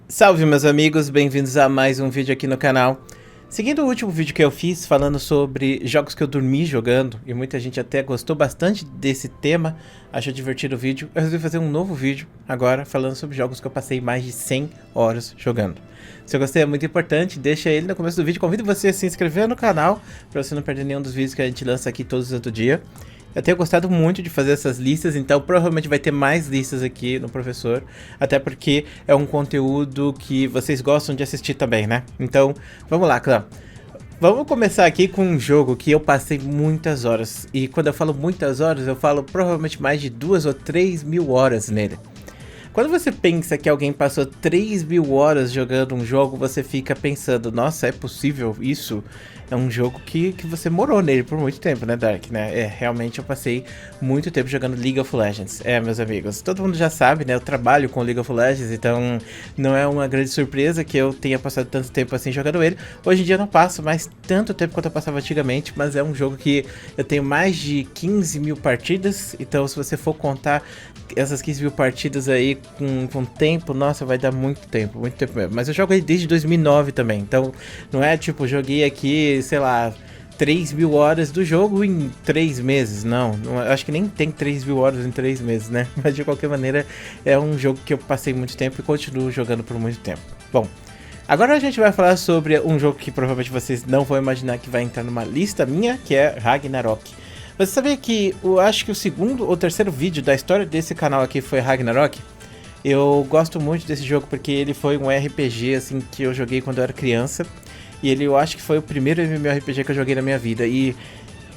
Salve meus amigos, bem-vindos a mais um vídeo aqui no canal. Seguindo o último vídeo que eu fiz falando sobre jogos que eu dormi jogando, e muita gente até gostou bastante desse tema, achou divertido o vídeo, eu resolvi fazer um novo vídeo agora falando sobre jogos que eu passei mais de 100 horas jogando. Se eu gostei é muito importante, deixa ele no começo do vídeo, convido você a se inscrever no canal para você não perder nenhum dos vídeos que a gente lança aqui todos os outros dias. Eu tenho gostado muito de fazer essas listas, então provavelmente vai ter mais listas aqui no Professor, até porque é um conteúdo que vocês gostam de assistir também, né? Então, vamos lá, clã. Vamos começar aqui com um jogo que eu passei muitas horas, e quando eu falo muitas horas, eu falo provavelmente mais de 2 ou 3 mil horas nele. Quando você pensa que alguém passou 3 mil horas jogando um jogo, você fica pensando, nossa, é possível isso? É um jogo que você morou nele por muito tempo, né, Dark? Né? Realmente eu passei muito tempo jogando League of Legends. Meus amigos, todo mundo já sabe, né? Eu trabalho com League of Legends, então não é uma grande surpresa que eu tenha passado tanto tempo assim jogando ele. Hoje em dia eu não passo mais tanto tempo quanto eu passava antigamente, mas é um jogo que eu tenho mais de 15 mil partidas, então se você for contar essas 15 mil partidas aí com tempo, nossa, vai dar muito tempo mesmo. Mas eu jogo ele desde 2009 também, então não é tipo, joguei aqui, sei lá, 3 mil horas do jogo em 3 meses, não, acho que nem tem 3 mil horas em 3 meses, né? Mas de qualquer maneira, é um jogo que eu passei muito tempo e continuo jogando por muito tempo. Bom, agora a gente vai falar sobre um jogo que provavelmente vocês não vão imaginar que vai entrar numa lista minha, que é Ragnarok. Você sabia que eu acho que o segundo ou terceiro vídeo da história desse canal aqui foi Ragnarok? Eu gosto muito desse jogo porque ele foi um RPG assim que eu joguei quando eu era criança. E ele eu acho que foi o primeiro MMORPG que eu joguei na minha vida. E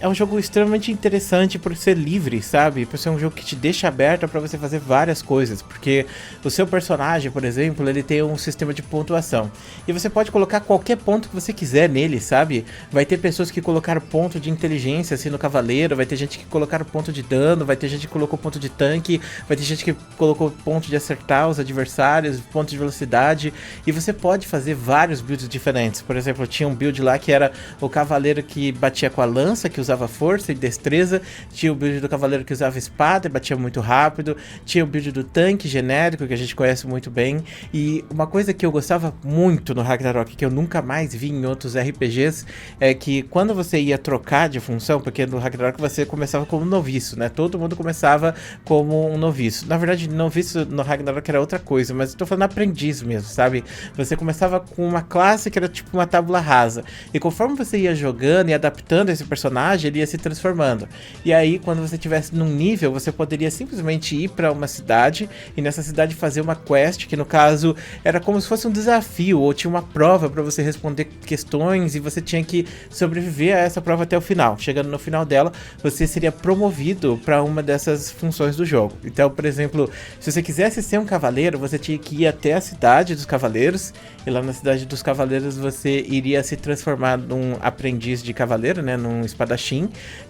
é um jogo extremamente interessante por ser livre, sabe? Por ser um jogo que te deixa aberto para você fazer várias coisas. Porque o seu personagem, por exemplo, ele tem um sistema de pontuação. E você pode colocar qualquer ponto que você quiser nele, sabe? Vai ter pessoas que colocaram ponto de inteligência assim no cavaleiro, vai ter gente que colocaram ponto de dano, vai ter gente que colocou ponto de tanque, vai ter gente que colocou ponto de acertar os adversários, ponto de velocidade. E você pode fazer vários builds diferentes. Por exemplo, tinha um build lá que era o cavaleiro que batia com a lança, que usava força e destreza, tinha o build do cavaleiro que usava espada e batia muito rápido, tinha o build do tanque genérico que a gente conhece muito bem. E uma coisa que eu gostava muito no Ragnarok, que eu nunca mais vi em outros RPGs, é que quando você ia trocar de função, porque no Ragnarok você começava como noviço, né? Todo mundo começava como um noviço. Na verdade, noviço no Ragnarok era outra coisa, mas eu tô falando aprendiz mesmo, sabe? Você começava com uma classe que era tipo uma tábula rasa, e conforme você ia jogando e adaptando esse personagem, ele ia se transformando. E aí, quando você estivesse num nível, você poderia simplesmente ir para uma cidade e nessa cidade fazer uma quest, que no caso era como se fosse um desafio ou tinha uma prova para você responder questões e você tinha que sobreviver a essa prova até o final. Chegando no final dela, você seria promovido para uma dessas funções do jogo. Então, por exemplo, se você quisesse ser um cavaleiro, você tinha que ir até a cidade dos cavaleiros e lá na cidade dos cavaleiros você iria se transformar num aprendiz de cavaleiro, né, num espadachim.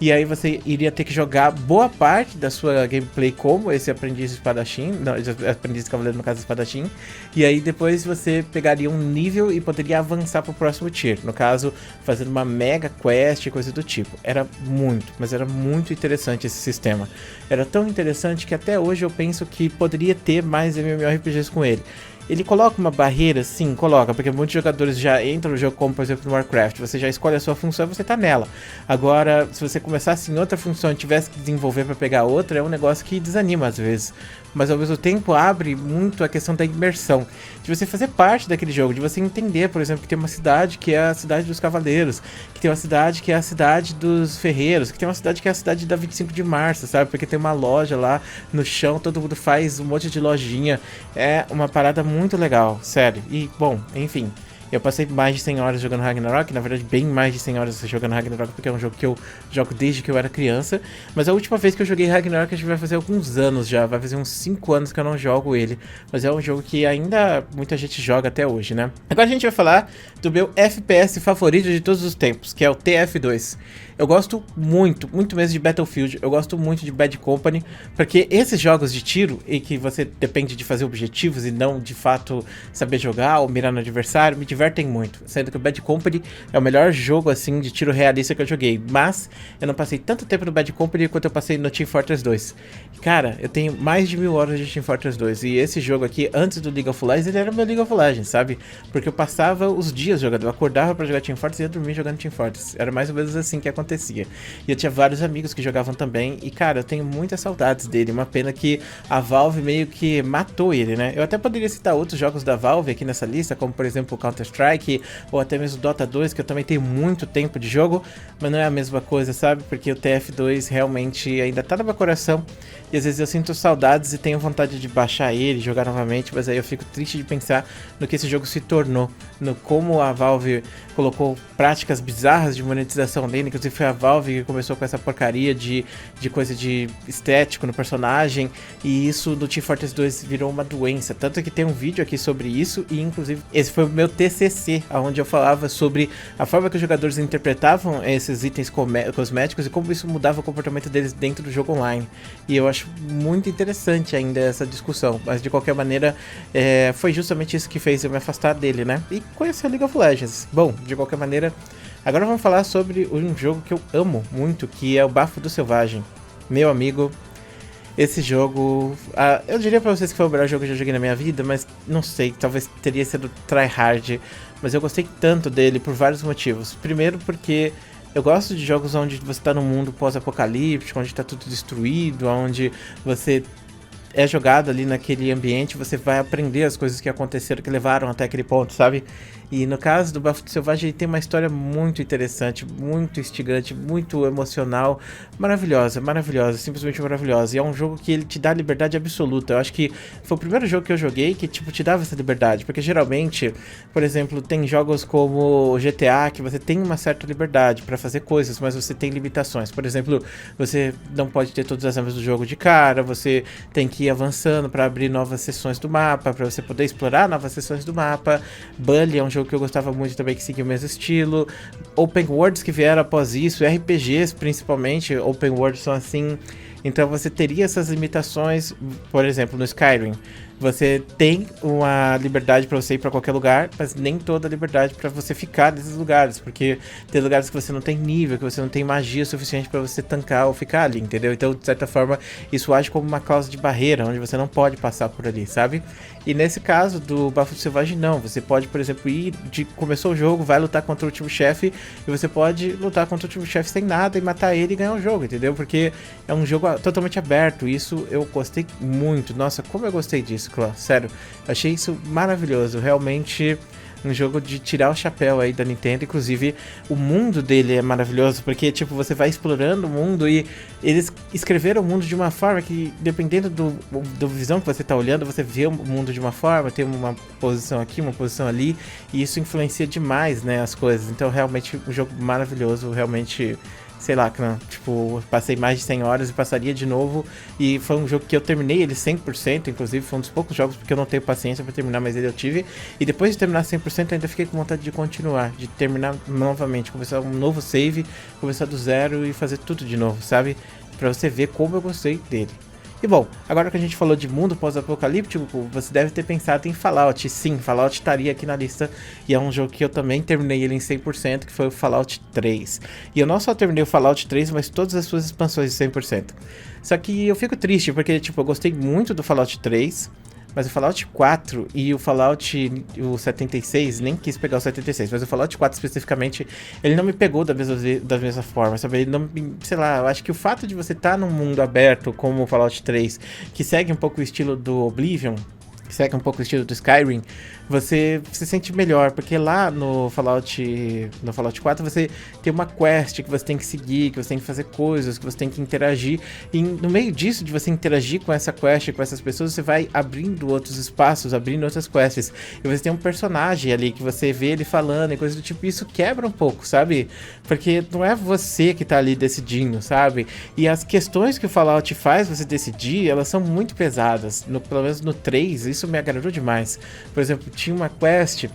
E aí você iria ter que jogar boa parte da sua gameplay como esse aprendiz espadachim, não, aprendiz de cavaleiro no caso espadachim, e aí depois você pegaria um nível e poderia avançar pro próximo tier, no caso fazendo uma mega quest e coisa do tipo. Era muito, mas era muito interessante esse sistema. Era tão interessante que até hoje eu penso que poderia ter mais MMORPGs com ele. Ele coloca uma barreira? Sim, coloca, porque muitos jogadores já entram no jogo como, por exemplo, no Warcraft. Você já escolhe a sua função e você tá nela. Agora, se você começasse em outra função e tivesse que desenvolver para pegar outra, é um negócio que desanima às vezes. Mas ao mesmo tempo abre muito a questão da imersão, de você fazer parte daquele jogo, de você entender, por exemplo, que tem uma cidade que é a cidade dos cavaleiros, que tem uma cidade que é a cidade dos ferreiros, que tem uma cidade que é a cidade da 25 de março, sabe? Porque tem uma loja lá no chão, todo mundo faz um monte de lojinha. É uma parada muito legal, sério. E, bom, enfim, eu passei mais de 100 horas jogando Ragnarok, na verdade bem mais de 100 horas jogando Ragnarok, porque é um jogo que eu jogo desde que eu era criança. Mas a última vez que eu joguei Ragnarok, acho que vai fazer alguns anos já, vai fazer uns 5 anos que eu não jogo ele. Mas é um jogo que ainda muita gente joga até hoje, né? Agora a gente vai falar do meu FPS favorito de todos os tempos, que é o TF2. Eu gosto muito, muito mesmo de Battlefield, eu gosto muito de Bad Company, porque esses jogos de tiro, em que você depende de fazer objetivos e não de fato saber jogar ou mirar no adversário, me divertem muito, sendo que o Bad Company é o melhor jogo, assim, de tiro realista que eu joguei, mas eu não passei tanto tempo no Bad Company quanto eu passei no Team Fortress 2. Cara, eu tenho mais de 1000 horas de Team Fortress 2, e esse jogo aqui, antes do League of Legends, ele era o meu League of Legends, sabe? Porque eu passava os dias jogando, eu acordava pra jogar Team Fortress e ia dormir jogando Team Fortress, era mais ou menos assim que acontecia. E eu tinha vários amigos que jogavam também, e cara, eu tenho muitas saudades dele, uma pena que a Valve meio que matou ele, né? Eu até poderia citar outros jogos da Valve aqui nessa lista, como por exemplo o Counter-Strike, ou até mesmo Dota 2, que eu também tenho muito tempo de jogo, mas não é a mesma coisa, sabe? Porque o TF2 realmente ainda tá no meu coração, e às vezes eu sinto saudades e tenho vontade de baixar ele, jogar novamente, mas aí eu fico triste de pensar no que esse jogo se tornou, no como a Valve colocou práticas bizarras de monetização dele, inclusive foi a Valve que começou com essa porcaria de coisa de estético no personagem, e isso no Team Fortress 2 virou uma doença, tanto que tem um vídeo aqui sobre isso, e inclusive esse foi o meu TCC, onde eu falava sobre a forma que os jogadores interpretavam esses itens cosméticos e como isso mudava o comportamento deles dentro do jogo online, e eu acho muito interessante ainda essa discussão, mas de qualquer maneira foi justamente isso que fez eu me afastar dele, né, e conhecer League of Legends. Bom, de qualquer maneira, agora vamos falar sobre um jogo que eu amo muito, que é o Bafo do Selvagem. Meu amigo, esse jogo, eu diria pra vocês que foi o melhor jogo que eu já joguei na minha vida, mas não sei, talvez teria sido tryhard, mas eu gostei tanto dele por vários motivos. Primeiro porque eu gosto de jogos onde você tá num mundo pós-apocalíptico, onde tá tudo destruído, onde você é jogado ali naquele ambiente, você vai aprender as coisas que aconteceram, que levaram até aquele ponto, sabe? E no caso do Bafo do Selvagem, ele tem uma história muito interessante, muito instigante, muito emocional, maravilhosa, maravilhosa, simplesmente maravilhosa. E é um jogo que ele te dá liberdade absoluta. Eu acho que foi o primeiro jogo que eu joguei que, tipo, te dava essa liberdade, porque geralmente, por exemplo, tem jogos como GTA que você tem uma certa liberdade pra fazer coisas, mas você tem limitações. Por exemplo, você não pode ter todas as armas do jogo de cara, você tem que ir avançando pra abrir novas seções do mapa, pra você poder explorar novas seções do mapa. Bully é um jogo que eu gostava muito também, que seguia o mesmo estilo. Open Worlds que vieram após isso, RPGs principalmente, Open Worlds são assim. Então você teria essas limitações, por exemplo, no Skyrim. Você tem uma liberdade para você ir para qualquer lugar, mas nem toda a liberdade para você ficar nesses lugares, porque tem lugares que você não tem nível, que você não tem magia suficiente para você tancar ou ficar ali, entendeu? Então, de certa forma, isso age como uma cláusula de barreira, onde você não pode passar por ali, sabe? E nesse caso do Bafo do Selvagem, não. Você pode, por exemplo, começou o jogo, vai lutar contra o último chefe, e você pode lutar contra o último chefe sem nada e matar ele e ganhar o jogo, entendeu? Porque é um jogo totalmente aberto, isso eu gostei muito. Nossa, como eu gostei disso, Clã, sério, achei isso maravilhoso, realmente um jogo de tirar o chapéu aí da Nintendo. Inclusive o mundo dele é maravilhoso, porque tipo, você vai explorando o mundo e eles escreveram o mundo de uma forma que, dependendo do visão que você tá olhando, você vê o mundo de uma forma, tem uma posição aqui, uma posição ali, e isso influencia demais, né, as coisas. Então realmente um jogo maravilhoso, realmente, sei lá, tipo, passei mais de 100 horas e passaria de novo, e foi um jogo que eu terminei ele 100%, inclusive foi um dos poucos jogos porque eu não tenho paciência pra terminar, mas ele eu tive, e depois de terminar 100% eu ainda fiquei com vontade de continuar, de terminar novamente, começar um novo save, começar do zero e fazer tudo de novo, sabe? Pra você ver como eu gostei dele. E bom, agora que a gente falou de mundo pós-apocalíptico, você deve ter pensado em Fallout. Sim, Fallout estaria aqui na lista, e é um jogo que eu também terminei ele em 100%, que foi o Fallout 3. E eu não só terminei o Fallout 3, mas todas as suas expansões de 100%. Só que eu fico triste, porque tipo, eu gostei muito do Fallout 3, mas o Fallout 4 e o Fallout o 76, nem quis pegar o 76, mas o Fallout 4 especificamente, ele não me pegou da mesma forma, sabe? Ele não, sei lá, eu acho que o fato de você estar num mundo aberto como o Fallout 3, que segue um pouco o estilo do Oblivion, que segue um pouco o estilo do Skyrim, você se sente melhor, porque lá no Fallout 4 você tem uma quest que você tem que seguir, que você tem que fazer coisas, que você tem que interagir, e no meio disso, de você interagir com essa quest, com essas pessoas, você vai abrindo outros espaços, abrindo outras quests, e você tem um personagem ali, que você vê ele falando e coisas do tipo, isso quebra um pouco, sabe? Porque não é você que tá ali decidindo, sabe? E as questões que o Fallout faz você decidir, elas são muito pesadas, pelo menos no 3, isso me agradou demais. Por exemplo, tinha uma quest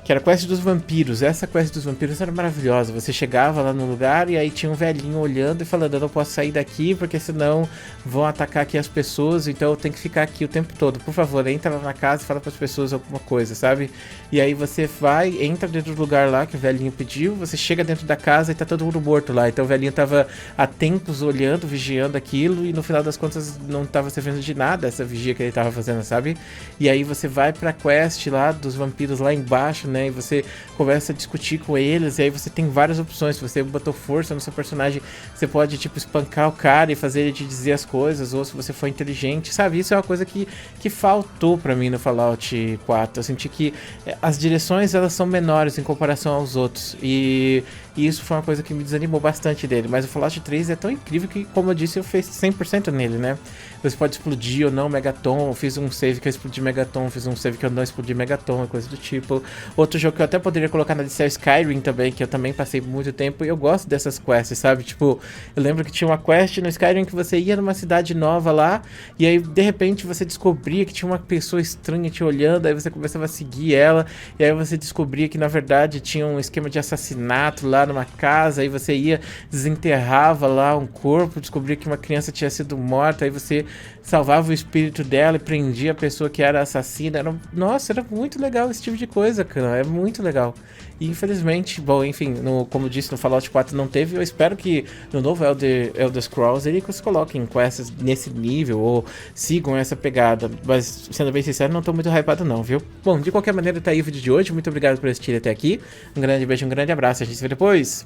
que era a quest dos vampiros. Essa quest dos vampiros era maravilhosa. Você chegava lá no lugar e aí tinha um velhinho olhando e falando: eu não posso sair daqui porque senão vão atacar aqui as pessoas, então eu tenho que ficar aqui o tempo todo. Por favor, entra lá na casa e fala para as pessoas alguma coisa, sabe? E aí você vai, entra dentro do lugar lá que o velhinho pediu, você chega dentro da casa e tá todo mundo morto lá. Então o velhinho tava há tempos olhando, vigiando aquilo e no final das contas não tava servindo de nada essa vigia que ele tava fazendo, sabe? E aí você vai pra quest lá dos vampiros lá embaixo, né? E você começa a discutir com eles, e aí você tem várias opções. Se você botou força no seu personagem, você pode, tipo, espancar o cara e fazer ele te dizer as coisas, ou se você for inteligente, sabe? Isso é uma coisa que faltou pra mim no Fallout 4. Eu senti que as direções, elas são menores em comparação aos outros, e isso foi uma coisa que me desanimou bastante dele. Mas o Fallout 3 é tão incrível que, como eu disse, eu fiz 100% nele, né? Você pode explodir ou não Megaton. Eu fiz um save que eu explodi Megaton, fiz um save que eu não explodi Megaton, coisa do tipo. Outro jogo que eu até poderia colocar na lista é o Skyrim também, que eu também passei muito tempo, e eu gosto dessas quests, sabe? Tipo, eu lembro que tinha uma quest no Skyrim que você ia numa cidade nova lá, e aí de repente você descobria que tinha uma pessoa estranha te olhando, aí você começava a seguir ela, e aí você descobria que na verdade tinha um esquema de assassinato lá numa casa, aí você ia, desenterrava lá um corpo, descobria que uma criança tinha sido morta, aí você salvava o espírito dela e prendia a pessoa que era assassina. Nossa, era muito legal esse tipo de coisa, cara, é muito legal. E infelizmente, bom, enfim, como eu disse, no Fallout 4 não teve. Eu espero que no novo Elder Scrolls eles coloquem quests nesse nível ou sigam essa pegada, mas sendo bem sincero, não tô muito hypado não, viu? Bom, de qualquer maneira tá aí o vídeo de hoje, muito obrigado por assistir até aqui, um grande beijo, um grande abraço, a gente se vê depois.